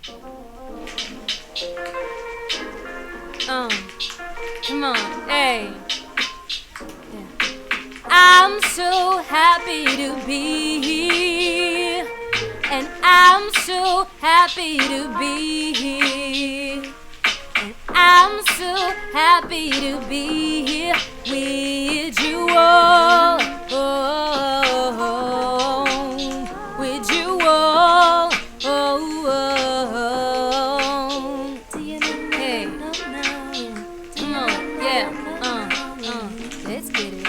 Come on, hey. I'm so happy to be here, and I'm so happy to be here, and I'm so happy to be here with you all, with you all, Do you know? Hey, come on, yeah, let's get it.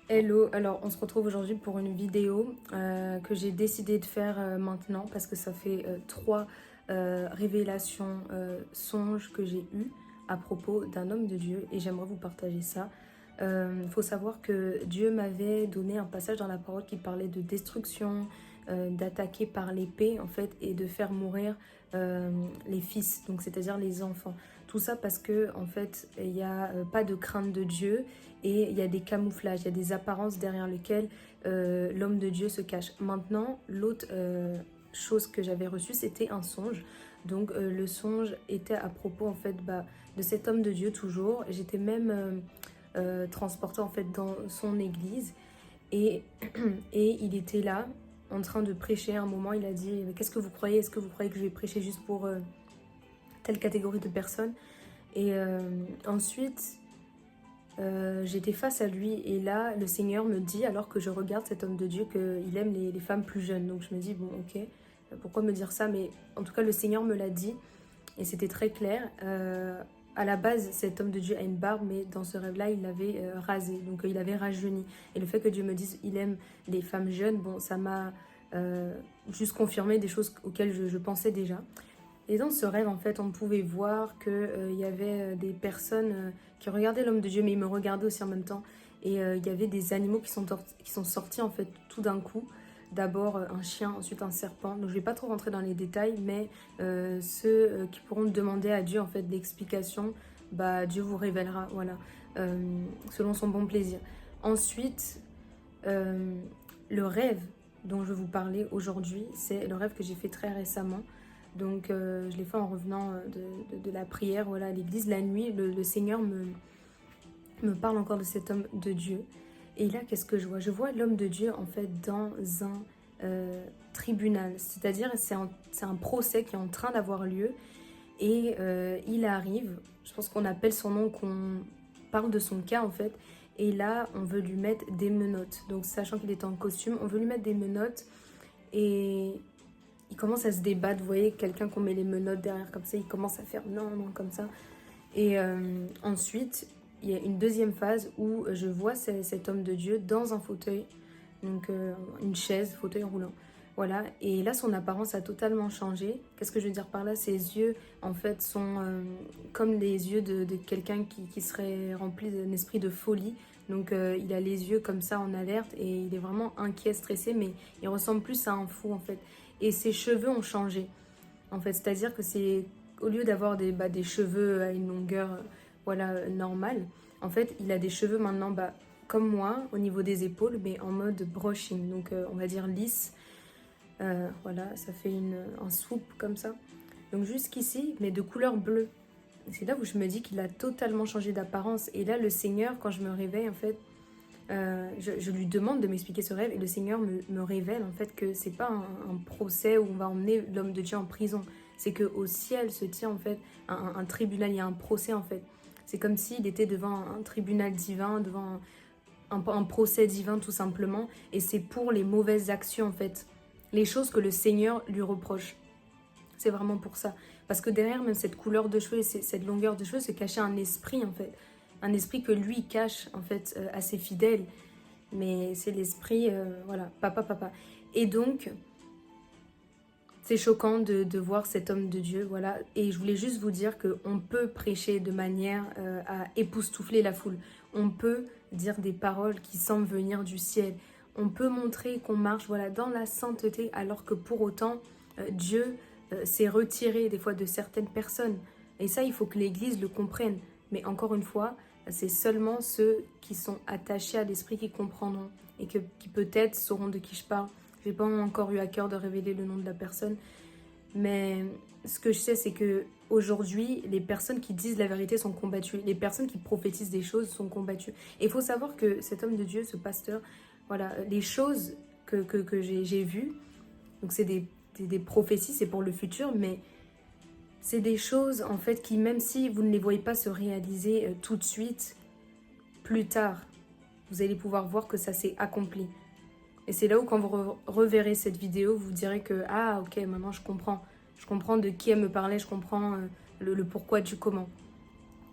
Hello, alors on se retrouve aujourd'hui pour une vidéo que j'ai décidé de faire maintenant parce que ça fait trois révélations, songes que j'ai eues à propos d'un homme de Dieu et j'aimerais vous partager ça. Il faut savoir que Dieu m'avait donné un passage dans la parole qui parlait de destruction, d'attaquer par l'épée en fait et de faire mourir les fils, donc c'est-à-dire les enfants. Tout ça parce que en fait il n'y a pas de crainte de Dieu et il y a des camouflages, il y a des apparences derrière lesquelles l'homme de Dieu se cache. Maintenant, l'autre chose que j'avais reçue, c'était un songe. Donc le songe était à propos en fait de cet homme de Dieu toujours. J'étais même transportée en fait dans son église et, et il était là en train de prêcher. À un moment, il a dit « Qu'est-ce que vous croyez? Est-ce que vous croyez que je vais prêcher juste pour telle catégorie de personnes ?» Et ensuite, j'étais face à lui et là, le Seigneur me dit, alors que je regarde cet homme de Dieu, qu'il aime les femmes plus jeunes. Donc je me dis, bon ok, pourquoi me dire ça? Mais en tout cas, le Seigneur me l'a dit et c'était très clair. À la base, cet homme de Dieu a une barbe, mais dans ce rêve-là, il l'avait rasé, donc il avait rajeuni. Et le fait que Dieu me dise il aime les femmes jeunes, bon, ça m'a juste confirmé des choses auxquelles je pensais déjà. Et dans ce rêve, en fait, on pouvait voir qu'il y avait des personnes qui regardaient l'homme de Dieu, mais ils me regardaient aussi en même temps. Et il y avait des animaux qui sont sortis, en fait, tout d'un coup. D'abord un chien, ensuite un serpent. Donc je ne vais pas trop rentrer dans les détails, mais ceux qui pourront demander à Dieu, en fait, l'explication, bah, Dieu vous révélera, voilà, selon son bon plaisir. Ensuite, le rêve dont je vais vous parler aujourd'hui, c'est le rêve que j'ai fait très récemment. Donc je l'ai fait en revenant de la prière, voilà, à l'église. La nuit, le Seigneur me parle encore de cet homme de Dieu. Et là, qu'est-ce que je vois? Je vois l'homme de Dieu, en fait, dans un tribunal. C'est-à-dire, c'est un procès qui est en train d'avoir lieu. Et il arrive, je pense qu'on appelle son nom, qu'on parle de son cas, en fait. Et là, on veut lui mettre des menottes. Donc, sachant qu'il est en costume, on veut lui mettre des menottes. Et il commence à se débattre, vous voyez, quelqu'un qu'on met les menottes derrière comme ça, il commence à faire non, non, comme ça. Et ensuite, il y a une deuxième phase où je vois cet homme de Dieu dans un fauteuil, donc une chaise, fauteuil roulant. Voilà, et là, son apparence a totalement changé. Qu'est-ce que je veux dire par là? Ses yeux, en fait, sont comme les yeux de quelqu'un qui serait rempli d'un esprit de folie. Donc, il a les yeux comme ça en alerte et il est vraiment inquiet, stressé, mais il ressemble plus à un fou, en fait. Et ses cheveux ont changé, en fait. C'est-à-dire que c'est, au lieu d'avoir des cheveux à une longueur voilà, normale, en fait, il a des cheveux maintenant comme moi, au niveau des épaules, mais en mode brushing, donc on va dire lisse. Voilà, ça fait un swoop comme ça. Donc jusqu'ici, mais de couleur bleue. C'est là où je me dis qu'il a totalement changé d'apparence. Et là, le Seigneur, quand je me réveille, en fait, je lui demande de m'expliquer ce rêve et le Seigneur me révèle en fait que c'est pas un procès où on va emmener l'homme de Dieu en prison. C'est qu'au ciel se tient en fait un tribunal, il y a un procès en fait. C'est comme s'il était devant un tribunal divin, devant un procès divin tout simplement. Et c'est pour les mauvaises actions en fait, les choses que le Seigneur lui reproche. C'est vraiment pour ça. Parce que derrière même cette couleur de cheveux et cette longueur de cheveux se cachait un esprit en fait. Un esprit que lui cache en fait à ses fidèles. Mais c'est l'esprit, voilà, papa. Et donc, c'est choquant de voir cet homme de Dieu, voilà. Et je voulais juste vous dire qu'on peut prêcher de manière à époustoufler la foule. On peut dire des paroles qui semblent venir du ciel. On peut montrer qu'on marche, voilà, dans la sainteté, alors que pour autant, Dieu s'est retiré des fois de certaines personnes. Et ça, il faut que l'Église le comprenne. Mais encore une fois, c'est seulement ceux qui sont attachés à l'esprit qui comprendront et qui peut-être sauront de qui je parle. J'ai pas encore eu à cœur de révéler le nom de la personne, Mais ce que je sais, c'est que aujourd'hui, les personnes qui disent la vérité sont combattues. Les personnes qui prophétisent des choses sont combattues. Et il faut savoir que cet homme de Dieu, ce pasteur, voilà, les choses que j'ai vues, donc c'est des prophéties, c'est pour le futur, mais c'est des choses en fait qui, même si vous ne les voyez pas se réaliser tout de suite, plus tard, vous allez pouvoir voir que ça s'est accompli. Et c'est là où quand vous reverrez cette vidéo, vous direz que « Ah, ok, maintenant je comprends. Je comprends de qui elle me parlait, je comprends le pourquoi du comment. »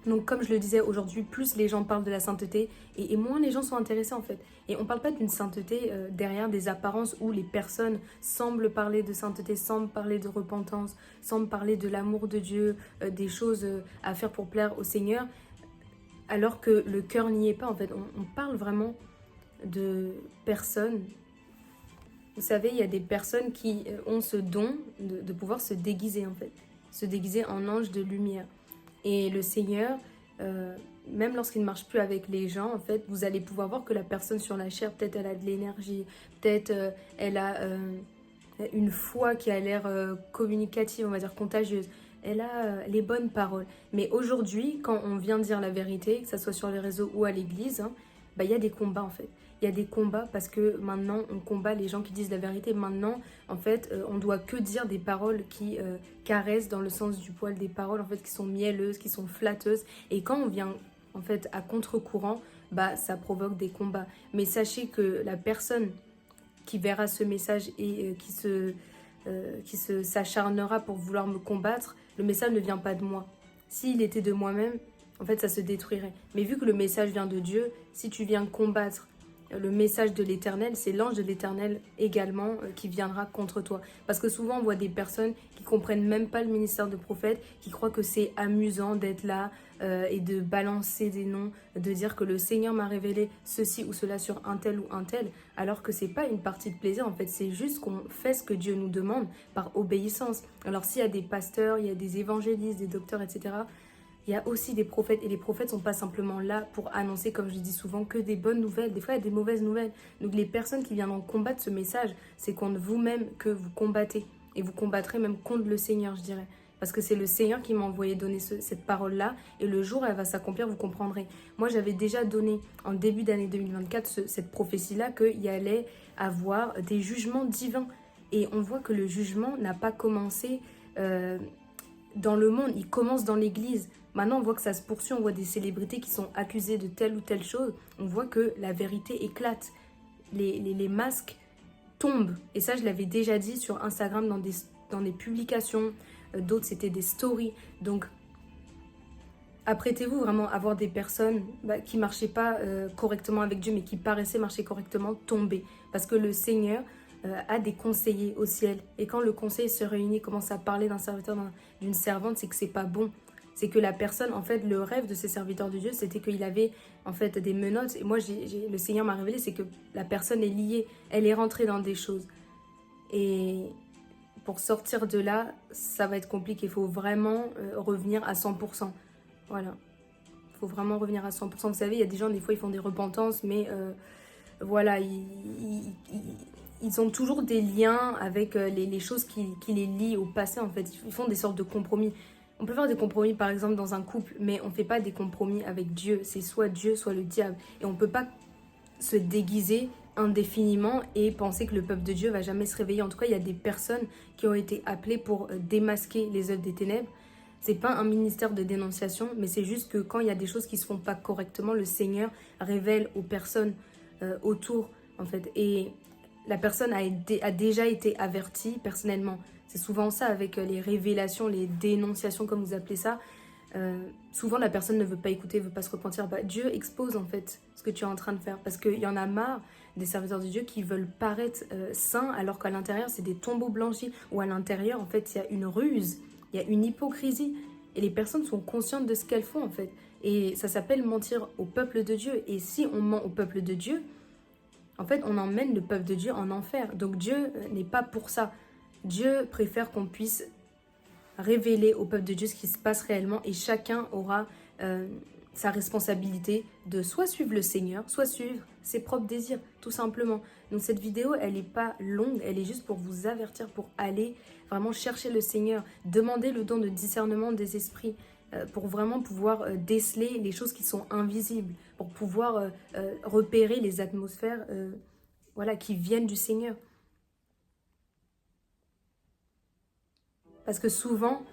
Donc comme je le disais aujourd'hui, plus les gens parlent de la sainteté et moins les gens sont intéressés en fait. Et on ne parle pas d'une sainteté derrière des apparences où les personnes semblent parler de sainteté, semblent parler de repentance, semblent parler de l'amour de Dieu, des choses à faire pour plaire au Seigneur, alors que le cœur n'y est pas en fait. On parle vraiment de personnes. Vous savez, il y a des personnes qui ont ce don de pouvoir se déguiser en fait, se déguiser en ange de lumière. Et le Seigneur, même lorsqu'il ne marche plus avec les gens, en fait, vous allez pouvoir voir que la personne sur la chair, peut-être elle a de l'énergie, peut-être elle a une foi qui a l'air communicative, on va dire contagieuse. Elle a les bonnes paroles. Mais aujourd'hui, quand on vient dire la vérité, que ce soit sur les réseaux ou à l'église, hein, bah, y a des combats en fait. Il y a des combats parce que maintenant, on combat les gens qui disent la vérité. Maintenant, en fait, on doit que dire des paroles qui caressent dans le sens du poil, des paroles en fait qui sont mielleuses, qui sont flatteuses. Et quand on vient en fait à contre-courant, bah ça provoque des combats. Mais sachez que la personne qui verra ce message et qui s'acharnera pour vouloir me combattre, le message ne vient pas de moi. S'il était de moi-même, en fait, ça se détruirait. Mais vu que le message vient de Dieu, si tu viens combattre le message de l'Éternel, c'est l'ange de l'Éternel également qui viendra contre toi. Parce que souvent, on voit des personnes qui comprennent même pas le ministère de prophète, qui croient que c'est amusant d'être là et de balancer des noms, de dire que le Seigneur m'a révélé ceci ou cela sur un tel ou un tel, alors que c'est pas une partie de plaisir. En fait, c'est juste qu'on fait ce que Dieu nous demande par obéissance. Alors, s'il y a des pasteurs, il y a des évangélistes, des docteurs, etc., il y a aussi des prophètes et les prophètes ne sont pas simplement là pour annoncer, comme je dis souvent, que des bonnes nouvelles. Des fois, il y a des mauvaises nouvelles. Donc les personnes qui viendront combattre ce message, c'est contre vous-même que vous combattez. Et vous combattrez même contre le Seigneur, je dirais. Parce que c'est le Seigneur qui m'a envoyé donner cette parole-là. Et le jour où elle va s'accomplir, vous comprendrez. Moi, j'avais déjà donné en début d'année 2024 cette prophétie-là qu'il y allait avoir des jugements divins. Et on voit que le jugement n'a pas commencé dans le monde, il commence dans l'église. Maintenant, on voit que ça se poursuit, on voit des célébrités qui sont accusées de telle ou telle chose. On voit que la vérité éclate. Les masques tombent. Et ça, je l'avais déjà dit sur Instagram dans des publications. D'autres, c'était des stories. Donc, apprêtez-vous vraiment à voir des personnes qui ne marchaient pas correctement avec Dieu, mais qui paraissaient marcher correctement, tomber. Parce que le Seigneur a des conseillers au ciel. Et quand le conseil se réunit, commence à parler d'un serviteur, d'une servante, c'est que c'est pas bon. C'est que la personne, en fait, le rêve de ces serviteurs de Dieu, c'était qu'il avait, en fait, des menottes. Et moi, le Seigneur m'a révélé, c'est que la personne est liée. Elle est rentrée dans des choses. Et pour sortir de là, ça va être compliqué. Il faut vraiment revenir à 100%. Voilà. Il faut vraiment revenir à 100%. Vous savez, il y a des gens, des fois, ils font des repentances, mais voilà, ils ont toujours des liens avec les choses qui les lient au passé, en fait. Ils font des sortes de compromis. On peut faire des compromis, par exemple, dans un couple, mais on ne fait pas des compromis avec Dieu. C'est soit Dieu, soit le diable. Et on ne peut pas se déguiser indéfiniment et penser que le peuple de Dieu va jamais se réveiller. En tout cas, il y a des personnes qui ont été appelées pour démasquer les œuvres des ténèbres. C'est pas un ministère de dénonciation, mais c'est juste que quand il y a des choses qui se font pas correctement, le Seigneur révèle aux personnes autour, en fait. Et la personne a déjà été avertie personnellement. C'est souvent ça avec les révélations, les dénonciations, comme vous appelez ça. Souvent, la personne ne veut pas écouter, ne veut pas se repentir. Dieu expose en fait ce que tu es en train de faire. Parce qu'il y en a marre des serviteurs de Dieu qui veulent paraître saints alors qu'à l'intérieur, c'est des tombeaux blanchis. Ou à l'intérieur, en fait, il y a une ruse, il y a une hypocrisie. Et les personnes sont conscientes de ce qu'elles font en fait. Et ça s'appelle mentir au peuple de Dieu. Et si on ment au peuple de Dieu, en fait, on emmène le peuple de Dieu en enfer. Donc Dieu n'est pas pour ça. Dieu préfère qu'on puisse révéler au peuple de Dieu ce qui se passe réellement et chacun aura sa responsabilité de soit suivre le Seigneur, soit suivre ses propres désirs, tout simplement. Donc cette vidéo, elle n'est pas longue, elle est juste pour vous avertir, pour aller vraiment chercher le Seigneur, demander le don de discernement des esprits, pour vraiment pouvoir déceler les choses qui sont invisibles, pour pouvoir repérer les atmosphères voilà, qui viennent du Seigneur. Parce que souvent,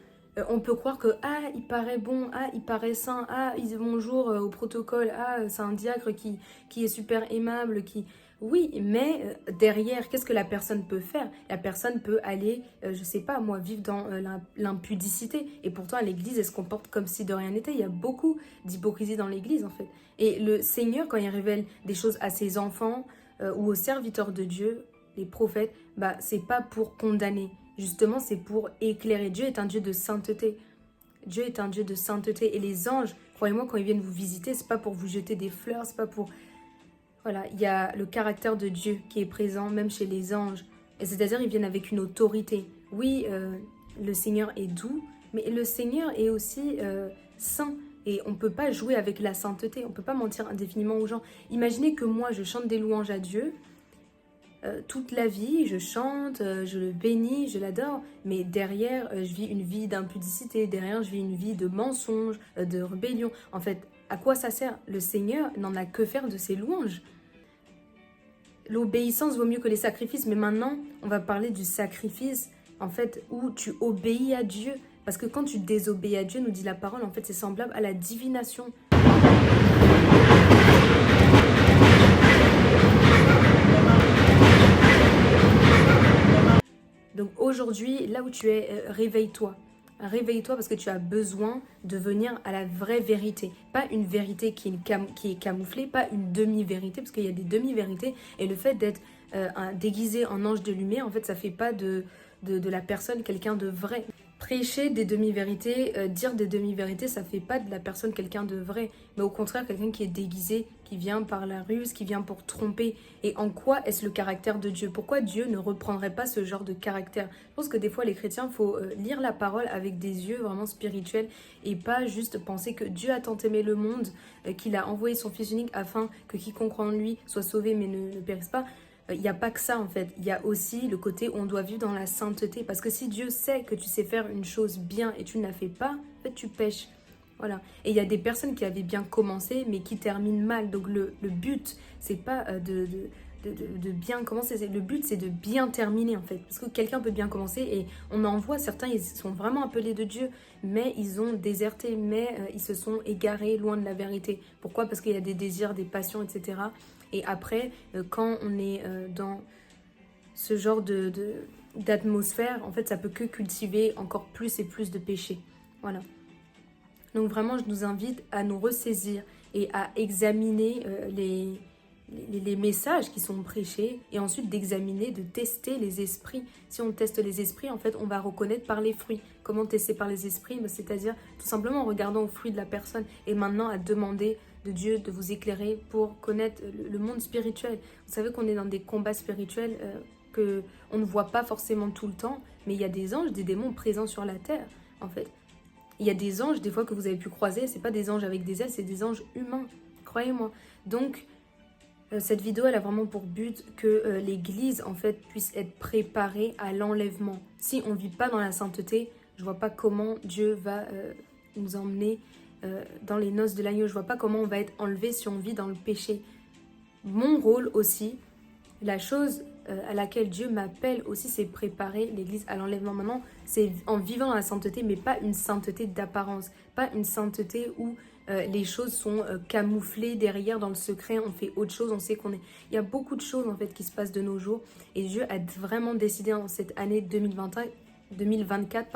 on peut croire que ah il paraît bon, ah il paraît saint, ah il dit bonjour au protocole, ah c'est un diacre qui est super aimable, qui... Oui, mais derrière, qu'est-ce que la personne peut faire? La personne peut aller, je sais pas moi, vivre dans l'impudicité. Et pourtant, à l'église, elle se comporte comme si de rien n'était. Il y a beaucoup d'hypocrisie dans l'église, en fait. Et le Seigneur, quand il révèle des choses à ses enfants ou aux serviteurs de Dieu, les prophètes, bah c'est pas pour condamner. Justement, c'est pour éclairer. Dieu est un Dieu de sainteté. Dieu est un Dieu de sainteté. Et les anges, croyez-moi, quand ils viennent vous visiter, c'est pas pour vous jeter des fleurs, c'est pas pour... Voilà, il y a le caractère de Dieu qui est présent, même chez les anges. Et c'est-à-dire, ils viennent avec une autorité. Oui, le Seigneur est doux, mais le Seigneur est aussi saint. Et on ne peut pas jouer avec la sainteté, on ne peut pas mentir indéfiniment aux gens. Imaginez que moi, je chante des louanges à Dieu, toute la vie, je chante, je le bénis, je l'adore, mais derrière, je vis une vie d'impudicité, derrière, je vis une vie de mensonge, de rébellion. En fait, à quoi ça sert? Le Seigneur n'en a que faire de ses louanges. L'obéissance vaut mieux que les sacrifices, mais maintenant, on va parler du sacrifice, en fait, où tu obéis à Dieu. Parce que quand tu désobéis à Dieu, nous dit la parole, en fait, c'est semblable à la divination. Donc aujourd'hui, là où tu es, réveille-toi. Réveille-toi parce que tu as besoin de venir à la vraie vérité. Pas une vérité qui est camouflée, pas une demi-vérité, parce qu'il y a des demi-vérités. Et le fait d'être déguisé en ange de lumière, en fait, ça fait pas de la personne quelqu'un de vrai. Prêcher des demi-vérités, dire des demi-vérités, ça fait pas de la personne quelqu'un de vrai. Mais au contraire, quelqu'un qui est déguisé, qui vient par la ruse, qui vient pour tromper. Et en quoi est-ce le caractère de Dieu? Pourquoi Dieu ne reprendrait pas ce genre de caractère? Je pense que des fois, les chrétiens, il faut lire la parole avec des yeux vraiment spirituels et pas juste penser que Dieu a tant aimé le monde, qu'il a envoyé son Fils unique afin que quiconque croit en lui soit sauvé mais ne périsse pas. Il n'y a pas que ça en fait, il y a aussi le côté où on doit vivre dans la sainteté. Parce que si Dieu sait que tu sais faire une chose bien et tu ne la fais pas, en fait tu pèches. Voilà. Et il y a des personnes qui avaient bien commencé mais qui terminent mal. Donc le but, c'est pas de bien commencer. Le but, c'est de bien terminer en fait. Parce que quelqu'un peut bien commencer et on en voit certains, ils sont vraiment appelés de Dieu, mais ils ont déserté, mais ils se sont égarés loin de la vérité. Pourquoi? Parce qu'il y a des désirs, des passions, etc. Et après, quand on est dans ce genre d'atmosphère, en fait, ça peut que cultiver encore plus et plus de péchés. Voilà. Donc vraiment, je nous invite à nous ressaisir et à examiner les messages qui sont prêchés et ensuite d'examiner, de tester les esprits. Si on teste les esprits, en fait, on va reconnaître par les fruits. Comment tester par les esprits? C'est-à-dire tout simplement en regardant aux fruits de la personne et maintenant à demander de Dieu de vous éclairer pour connaître le monde spirituel. Vous savez qu'on est dans des combats spirituels que on ne voit pas forcément tout le temps, mais il y a des anges, des démons présents sur la terre, en fait. Il y a des anges, des fois, que vous avez pu croiser, c'est pas des anges avec des ailes, c'est des anges humains, croyez-moi. Donc, cette vidéo, elle a vraiment pour but que l'Église, en fait, puisse être préparée à l'enlèvement. Si on ne vit pas dans la sainteté, je vois pas comment Dieu va nous emmener dans les noces de l'agneau. Je vois pas comment on va être enlevé si on vit dans le péché. Mon rôle aussi, la chose à laquelle Dieu m'appelle aussi, c'est préparer l'Église à l'enlèvement. Maintenant, c'est en vivant dans la sainteté, mais pas une sainteté d'apparence, pas une sainteté où les choses sont camouflées derrière dans le secret, on fait autre chose, on sait qu'on est... Il y a beaucoup de choses en fait qui se passent de nos jours et Dieu a vraiment décidé en cette année 2024,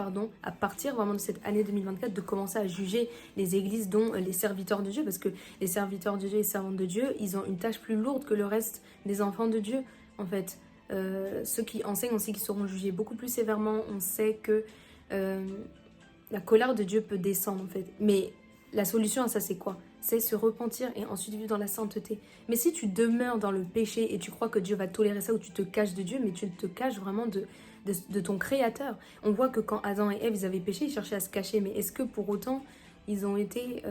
à partir vraiment de cette année 2024, de commencer à juger les églises, dont les serviteurs de Dieu, parce que les serviteurs de Dieu et les servantes de Dieu, ils ont une tâche plus lourde que le reste des enfants de Dieu, en fait. Ceux qui enseignent, on sait qu'ils seront jugés beaucoup plus sévèrement, on sait que la colère de Dieu peut descendre, en fait. Mais la solution à ça, c'est quoi? C'est se repentir et ensuite vivre dans la sainteté. Mais si tu demeures dans le péché et tu crois que Dieu va tolérer ça, ou tu te caches de Dieu, mais tu te caches vraiment de ton Créateur. On voit que quand Adam et Ève, ils avaient péché, ils cherchaient à se cacher. Mais est-ce que pour autant, ils ont été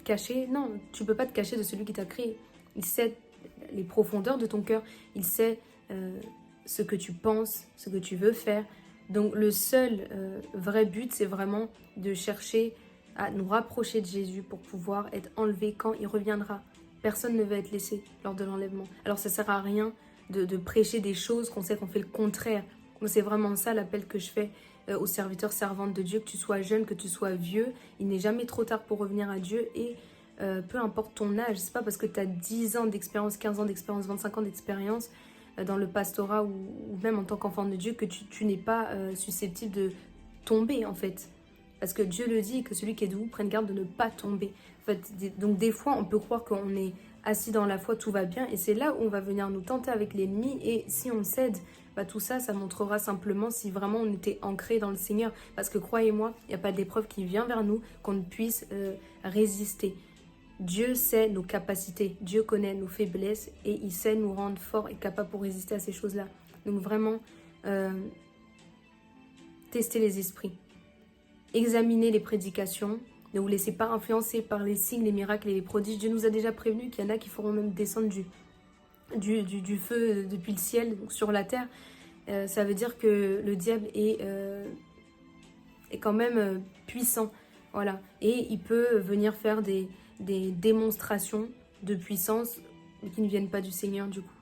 cachés. Non, tu peux pas te cacher de celui qui t'a créé. Il sait les profondeurs de ton cœur, il sait ce que tu penses, ce que tu veux faire. Donc le seul vrai but, c'est vraiment de chercher à nous rapprocher de Jésus pour pouvoir être enlevé quand il reviendra. Personne ne va être laissé lors de l'enlèvement. Alors ça sert à rien de prêcher des choses qu'on sait qu'on fait le contraire. Moi, c'est vraiment ça l'appel que je fais aux serviteurs, servantes de Dieu, que tu sois jeune, que tu sois vieux. Il n'est jamais trop tard pour revenir à Dieu et peu importe ton âge, c'est pas parce que tu as 10 ans d'expérience, 15 ans d'expérience, 25 ans d'expérience dans le pastorat ou même en tant qu'enfant de Dieu que tu n'es pas susceptible de tomber en fait. Parce que Dieu le dit, que celui qui est debout prenne garde de ne pas tomber. En fait, donc des fois, on peut croire qu'on est assis dans la foi, tout va bien. Et c'est là où on va venir nous tenter avec l'ennemi. Et si on cède, bah, tout ça, ça montrera simplement si vraiment on était ancré dans le Seigneur. Parce que croyez-moi, il n'y a pas d'épreuve qui vient vers nous qu'on ne puisse résister. Dieu sait nos capacités, Dieu connaît nos faiblesses et il sait nous rendre forts et capables pour résister à ces choses-là. Donc vraiment, testez les esprits. Examinez les prédications. Ne vous laissez pas influencer par les signes, les miracles et les prodiges. Dieu nous a déjà prévenu qu'il y en a qui feront même descendre du feu depuis le ciel donc sur la terre. Ça veut dire que le diable est quand même puissant. Voilà. Et il peut venir faire des démonstrations de puissance qui ne viennent pas du Seigneur du coup.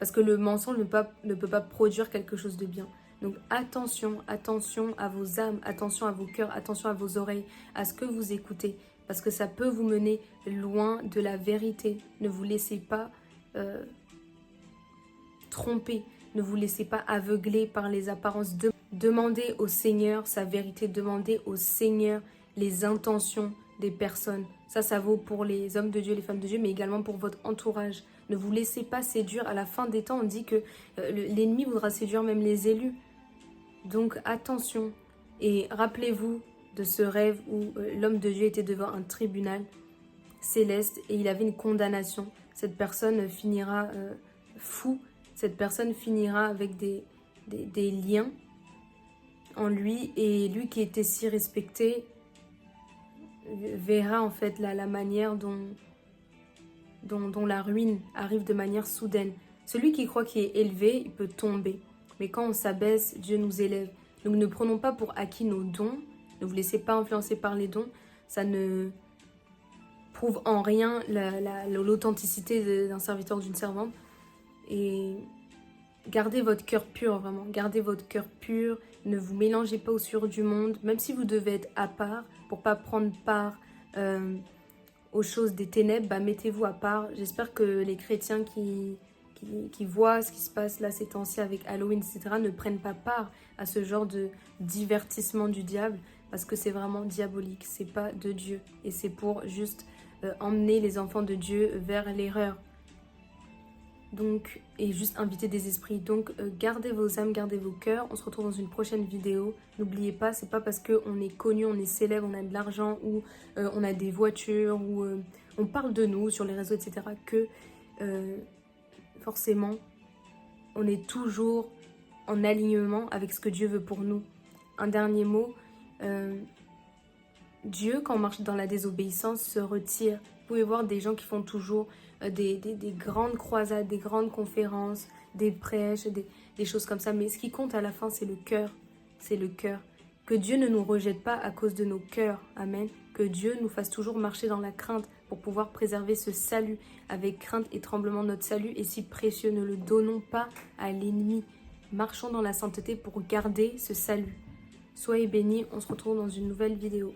Parce que le mensonge ne peut pas produire quelque chose de bien. Donc attention, attention à vos âmes, attention à vos cœurs, attention à vos oreilles, à ce que vous écoutez. Parce que ça peut vous mener loin de la vérité. Ne vous laissez pas tromper, ne vous laissez pas aveugler par les apparences. Demandez au Seigneur sa vérité, demandez au Seigneur les intentions des personnes. Ça vaut pour les hommes de Dieu, les femmes de Dieu, mais également pour votre entourage. Ne vous laissez pas séduire. À la fin des temps, on dit que l'ennemi voudra séduire même les élus. Donc attention. Et rappelez-vous de ce rêve où l'homme de Dieu était devant un tribunal céleste et il avait une condamnation. Cette personne finira fou. Cette personne finira avec des liens en lui. Et lui qui était si respecté verra en fait la manière dont la ruine arrive de manière soudaine. Celui qui croit qu'il est élevé, il peut tomber. Mais quand on s'abaisse, Dieu nous élève. Donc ne prenons pas pour acquis nos dons. Ne vous laissez pas influencer par les dons. Ça ne prouve en rien l'authenticité d'un serviteur ou d'une servante. Et gardez votre cœur pur, vraiment. Gardez votre cœur pur. Ne vous mélangez pas aux cieux du monde. Même si vous devez être à part, pour ne pas prendre part aux choses des ténèbres, bah, mettez-vous à part. J'espère que les chrétiens qui voient ce qui se passe là ces temps-ci avec Halloween, etc., ne prennent pas part à ce genre de divertissement du diable, parce que c'est vraiment diabolique, c'est pas de Dieu. Et c'est pour juste emmener les enfants de Dieu vers l'erreur. Donc, et juste inviter des esprits. Donc, gardez vos âmes, gardez vos cœurs. On se retrouve dans une prochaine vidéo. N'oubliez pas, c'est pas parce qu'on est connu, on est célèbre, on a de l'argent, ou on a des voitures, ou on parle de nous sur les réseaux, etc., que forcément, on est toujours en alignement avec ce que Dieu veut pour nous. Un dernier mot, Dieu, quand on marche dans la désobéissance, se retire. Vous pouvez voir des gens qui font toujours des grandes croisades, des grandes conférences, des prêches, des choses comme ça. Mais ce qui compte à la fin, c'est le cœur. C'est le cœur. Que Dieu ne nous rejette pas à cause de nos cœurs. Amen. Que Dieu nous fasse toujours marcher dans la crainte pour pouvoir préserver ce salut. Avec crainte et tremblement, notre salut est si précieux. Ne le donnons pas à l'ennemi. Marchons dans la sainteté pour garder ce salut. Soyez bénis. On se retrouve dans une nouvelle vidéo.